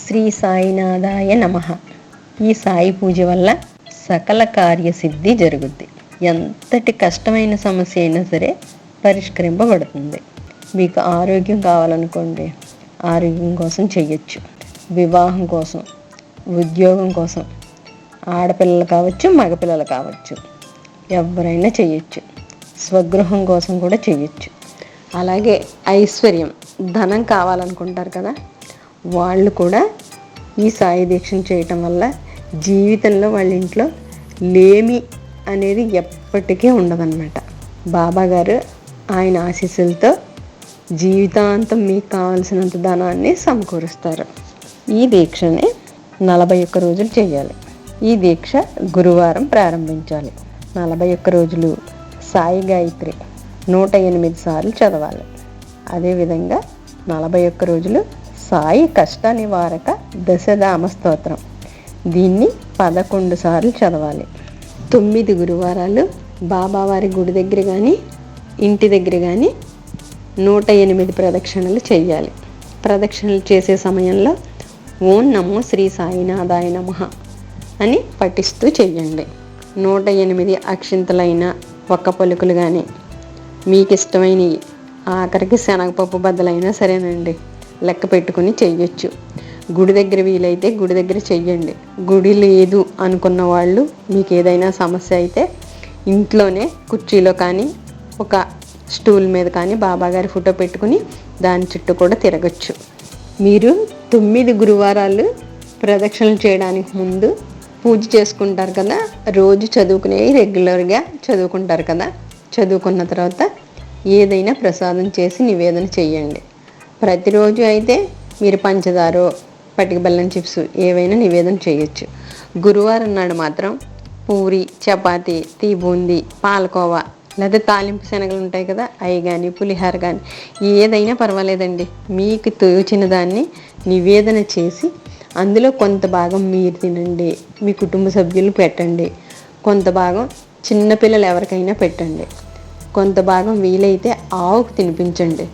శ్రీ సాయినాథాయ నమః. ఈ సాయి పూజ వల్ల సకల కార్యసిద్ధి జరుగుద్ది. ఎంతటి కష్టమైన సమస్య అయినా సరే పరిష్కరింపబడుతుంది. మీకు ఆరోగ్యం కావాలనుకోండి, ఆరోగ్యం కోసం చెయ్యొచ్చు. వివాహం కోసం, ఉద్యోగం కోసం, ఆడపిల్లలు కావచ్చు, మగపిల్లలు కావచ్చు, ఎవరైనా చెయ్యొచ్చు. స్వగృహం కోసం కూడా చెయ్యొచ్చు. అలాగే ఐశ్వర్యం, ధనం కావాలనుకుంటారు కదా, వాళ్ళు కూడా ఈ సాయి దీక్షను చేయటం వల్ల జీవితంలో వాళ్ళ ఇంట్లో లేమి అనేది ఎప్పటికీ ఉండదన్నమాట. బాబా గారు ఆయన ఆశీస్సులతో జీవితాంతం మీకు కావాల్సినంత ధనాన్ని సమకూరుస్తారు. ఈ దీక్షని 41 రోజులు చేయాలి. ఈ దీక్ష గురువారం ప్రారంభించాలి. 41 రోజులు సాయి గాయత్రి 108 సార్లు చదవాలి. అదేవిధంగా 41 రోజులు సాయి కష్ట నివారక దశధామ స్తోత్రం, దీన్ని 11 సార్లు చదవాలి. 9 గురువారాలు బాబావారి గుడి దగ్గర కానీ ఇంటి దగ్గర కానీ 108 ప్రదక్షిణలు చేయాలి. ప్రదక్షిణలు చేసే సమయంలో ఓం నమో శ్రీ సాయినాథాయ నమః అని పఠిస్తూ చెయ్యండి. 108 అక్షింతలైన ఒక్క పలుకులు కానీ, మీకు ఇష్టమైనవి, ఆఖరికి శనగపప్పు బద్దలైనా సరేనండి, లెక్క పెట్టుకుని చెయ్యొచ్చు. గుడి దగ్గర వీలైతే గుడి దగ్గర చెయ్యండి. గుడి లేదు అనుకున్న వాళ్ళు, మీకు ఏదైనా సమస్య అయితే ఇంట్లోనే కుర్చీలో కానీ ఒక స్టూల్ మీద కానీ బాబాగారి ఫోటో పెట్టుకుని దాని చుట్టూ కూడా తిరగచ్చు. మీరు 9 గురువారాలు ప్రదక్షిణలు చేయడానికి ముందు పూజ చేసుకుంటారు కదా, రోజు చదువుకునేవి రెగ్యులర్గా చదువుకుంటారు కదా, చదువుకున్న తర్వాత ఏదైనా ప్రసాదం చేసి నివేదన చెయ్యండి. ప్రతిరోజు అయితే మీరు పంచదారో పటిక బెల్లం చిప్స్ ఏవైనా నివేదన చేయొచ్చు. గురువారం నాడు మాత్రం పూరి, చపాతి, తీ బూందీ, పాలకోవా లేదా తాలింపు శనగలు ఉంటాయి కదా, అవి కానీ పులిహార కానీ ఏదైనా పర్వాలేదండి, మీకు తోచిన దాన్ని నివేదన చేసి అందులో కొంత భాగం మీరు తినండి, మీ కుటుంబ సభ్యులు పెట్టండి, కొంత భాగం చిన్నపిల్లలు ఎవరికైనా పెట్టండి, కొంత భాగం వీలైతే ఆవుకు తినిపించండి.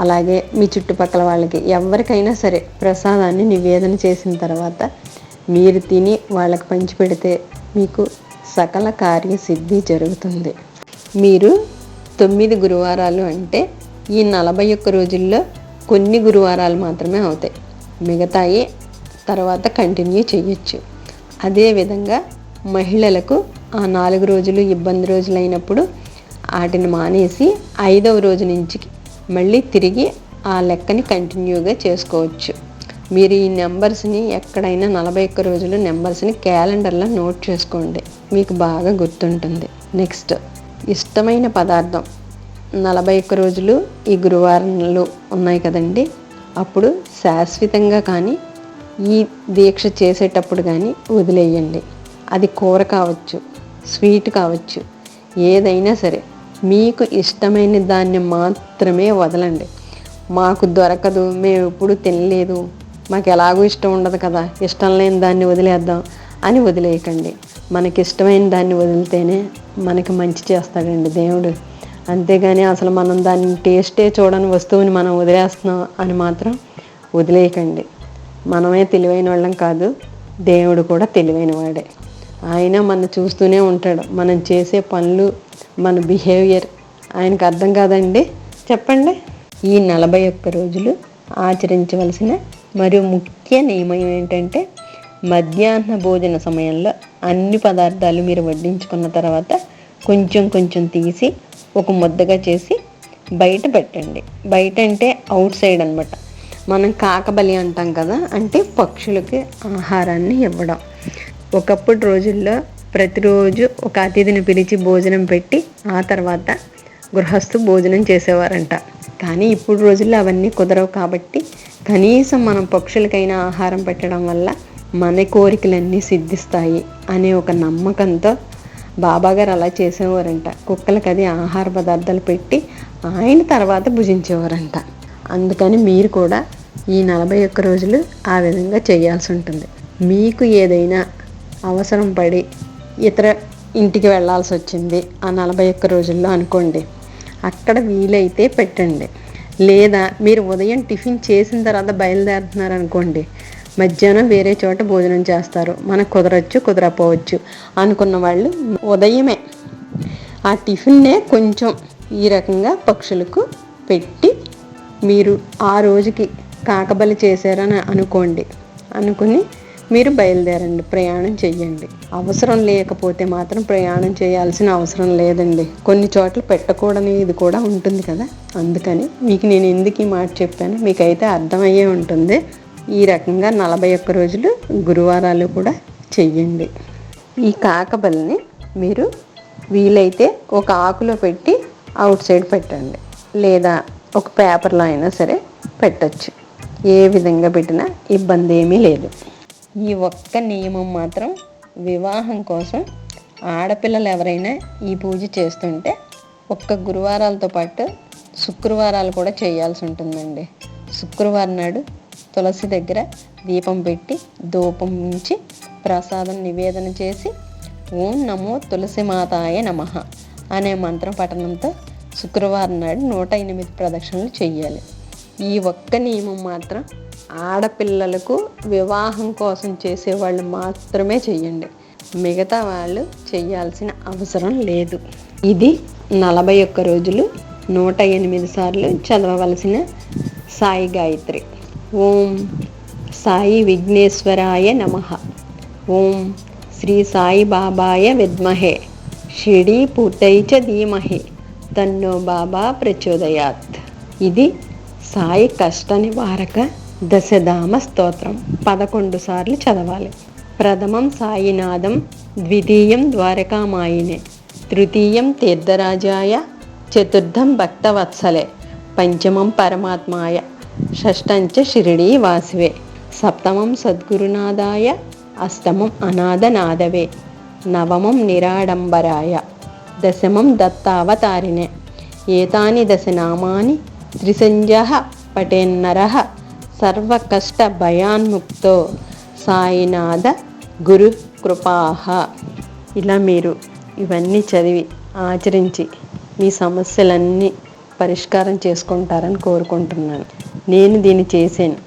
అలాగే మీ చుట్టుపక్కల వాళ్ళకి ఎవరికైనా సరే ప్రసాదాన్ని నివేదన చేసిన తర్వాత మీరు తిని వాళ్ళకి పంచిపెడితే మీకు సకల కార్యసిద్ధి జరుగుతుంది. మీరు 9 గురువారాలు అంటే ఈ 41 రోజుల్లో కొన్ని గురువారాలు మాత్రమే అవుతాయి, మిగతాయి తర్వాత కంటిన్యూ చేయొచ్చు. అదేవిధంగా మహిళలకు ఆ 4 రోజులు ఇబ్బంది రోజులు అయినప్పుడు వాటిని మానేసి 5వ రోజు నుంచి మళ్ళీ తిరిగి ఆ లెక్కని కంటిన్యూగా చేసుకోవచ్చు. మీరు ఈ నెంబర్స్ని ఎక్కడైనా 41 రోజులు నెంబర్స్ని క్యాలెండర్లో నోట్ చేసుకోండి, మీకు బాగా గుర్తుంటుంది. నెక్స్ట్, ఇష్టమైన పదార్థం 41 రోజులు ఈ గురువారంలో ఉన్నాయి కదండి, అప్పుడు శాశ్వతంగా కానీ ఈ దీక్ష చేసేటప్పుడు కానీ వదిలేయండి. అది కూర కావచ్చు, స్వీట్ కావచ్చు, ఏదైనా సరే మీకు ఇష్టమైన దాన్ని మాత్రమే వదలండి. మాకు దొరకదు, మేము ఎప్పుడు తినలేదు, మాకు ఎలాగో ఇష్టం ఉండదు కదా, ఇష్టం లేని దాన్ని వదిలేద్దాం అని వదిలేయకండి. మనకి ఇష్టమైన దాన్ని వదిలితేనే మనకి మంచి చేస్తాడండి దేవుడు. అంతేగాని అసలు మనం దాన్ని టేస్టే చూడని వస్తువుని మనం వదిలేస్తున్నాం అని మాత్రం వదిలేయకండి. మనమే తెలివైన వాళ్ళం కాదు, దేవుడు కూడా తెలివైన వాడే. ఆయన మనం చూస్తూనే ఉంటాడు. మనం చేసే పనులు, మన బిహేవియర్ ఆయనకు అర్థం కాదండి, చెప్పండి. ఈ 41 రోజులు ఆచరించవలసిన మరో ముఖ్య నియమం ఏంటంటే, మధ్యాహ్న భోజన సమయంలో అన్ని పదార్థాలు మీరు వడ్డించుకున్న తర్వాత కొంచెం కొంచెం తీసి ఒక ముద్దగా చేసి బయట పెట్టండి. బయట అంటే అవుట్ సైడ్ అనమాట. మనం కాకబలి అంటాం కదా, అంటే పక్షులకి ఆహారాన్ని ఇవ్వడం. ఒకప్పుడు రోజుల్లో ప్రతిరోజు ఒక అతిథిని పిలిచి భోజనం పెట్టి ఆ తర్వాత గృహస్థు భోజనం చేసేవారంట. కానీ ఇప్పుడు రోజుల్లో అవన్నీ కుదరవు కాబట్టి కనీసం మనం పక్షులకైనా ఆహారం పెట్టడం వల్ల మన కోరికలన్నీ సిద్ధిస్తాయి అనే ఒక నమ్మకంతో బాబాగారు అలా చేసేవారంట. కుక్కలకి అది ఆహార పదార్థాలు పెట్టి ఆయన తర్వాత భుజించేవారంట. అందుకని మీరు కూడా ఈ 41 రోజులు ఆ విధంగా చేయాల్సి ఉంటుంది. మీకు ఏదైనా అవసరం పడి ఇతర ఇంటికి వెళ్ళాల్సి వచ్చింది ఆ 41 రోజుల్లో అనుకోండి, అక్కడ వీలైతే పెట్టండి. లేదా మీరు ఉదయం టిఫిన్ చేసిన తర్వాత బయలుదేరుతున్నారు అనుకోండి, మధ్యాహ్నం వేరే చోట భోజనం చేస్తారు, మనకు కుదరచ్చు కుదరపోవచ్చు అనుకున్న వాళ్ళు ఉదయమే ఆ టిఫిన్నే కొంచెం ఈ రకంగా పక్షులకు పెట్టి మీరు ఆ రోజుకి కాకబలి చేశారని అనుకుని మీరు బయలుదేరండి, ప్రయాణం చెయ్యండి. అవసరం లేకపోతే మాత్రం ప్రయాణం చేయాల్సిన అవసరం లేదండి. కొన్ని చోట్ల పెట్టకూడని ఇది కూడా ఉంటుంది కదా, అందుకని మీకు నేను ఎందుకు ఈ మాట చెప్పాను మీకైతే అర్థమయ్యే ఉంటుంది. ఈ రకంగా 41 రోజులు గురువారాలు కూడా చెయ్యండి. ఈ కాకబలిని మీరు వీలైతే ఒక ఆకులో పెట్టి అవుట్ సైడ్ పెట్టండి, లేదా ఒక పేపర్లో అయినా సరే పెట్టచ్చు. ఏ విధంగా పెట్టినా ఇబ్బంది ఏమీ లేదు. ఈ ఒక్క నియమం మాత్రం వివాహం కోసం ఆడపిల్లలు ఎవరైనా ఈ పూజ చేస్తుంటే ఒక్క గురువారాలతో పాటు శుక్రవారాలు కూడా చేయాల్సి ఉంటుందండి. శుక్రవారం నాడు తులసి దగ్గర దీపం పెట్టి ధూపం ఉంచి ప్రసాదం నివేదన చేసి ఓం నమో తులసి మాతాయ నమః అనే మంత్రం పఠనంతో శుక్రవారం నాడు 108 ప్రదక్షిణలు చెయ్యాలి. ఈ ఒక్క నియమం మాత్రం ఆడపిల్లలకు వివాహం కోసం చేసేవాళ్ళు మాత్రమే చెయ్యండి, మిగతా వాళ్ళు చెయ్యాల్సిన అవసరం లేదు. ఇది 41 రోజులు 108 సార్లు చదవవలసిన సాయి గాయత్రి. ఓం సాయి విఘ్నేశ్వరాయ నమః. ఓం శ్రీ సాయి బాబాయ విద్మహే షిరిడీ పూర్తయిచ ధీమహి తన్నో బాబా ప్రచోదయాత్. ఇది సాయి కష్ట నివారక దశధామ స్తోత్రం 11 సార్లు చదవాలి. ప్రథమం సాయినాథం, ద్వితీయం ద్వారకామాయినే, తృతీయం తీర్థరాజాయ, చతుర్థం భక్తవత్సలే, పంచమం పరమాత్మాయ, షష్టంచ షిరిడీ వాసివే, సప్తమం సద్గురునాథాయ, అష్టమం అనాథనాథవే, నవమం నిరాడంబరాయ, దశమం దత్తావతారిణే. ఏతాని దశనామాని త్రిసంధ్యః పఠేన్నరః సర్వకష్ట భయాన్ముక్తో సాయినాథ గురు కృపాః. ఇలా మీరు ఇవన్నీ చదివి ఆచరించి మీ సమస్యలన్నీ పరిష్కారం చేసుకుంటారని కోరుకుంటున్నాను. నేను దీన్ని చేశాను,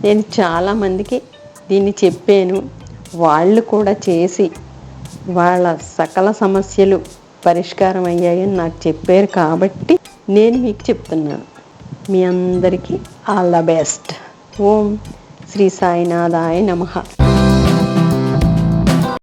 నేను చాలామందికి దీన్ని చెప్పాను, వాళ్ళు కూడా చేసి వాళ్ళ సకల సమస్యలు పరిష్కారం అయ్యాయని నాకు చెప్పారు కాబట్టి నేను మీకు చెప్తున్నాను. మీ అందరికీ ఆల్ ద బెస్ట్. ఓం శ్రీ సాయినాథాయ నమః.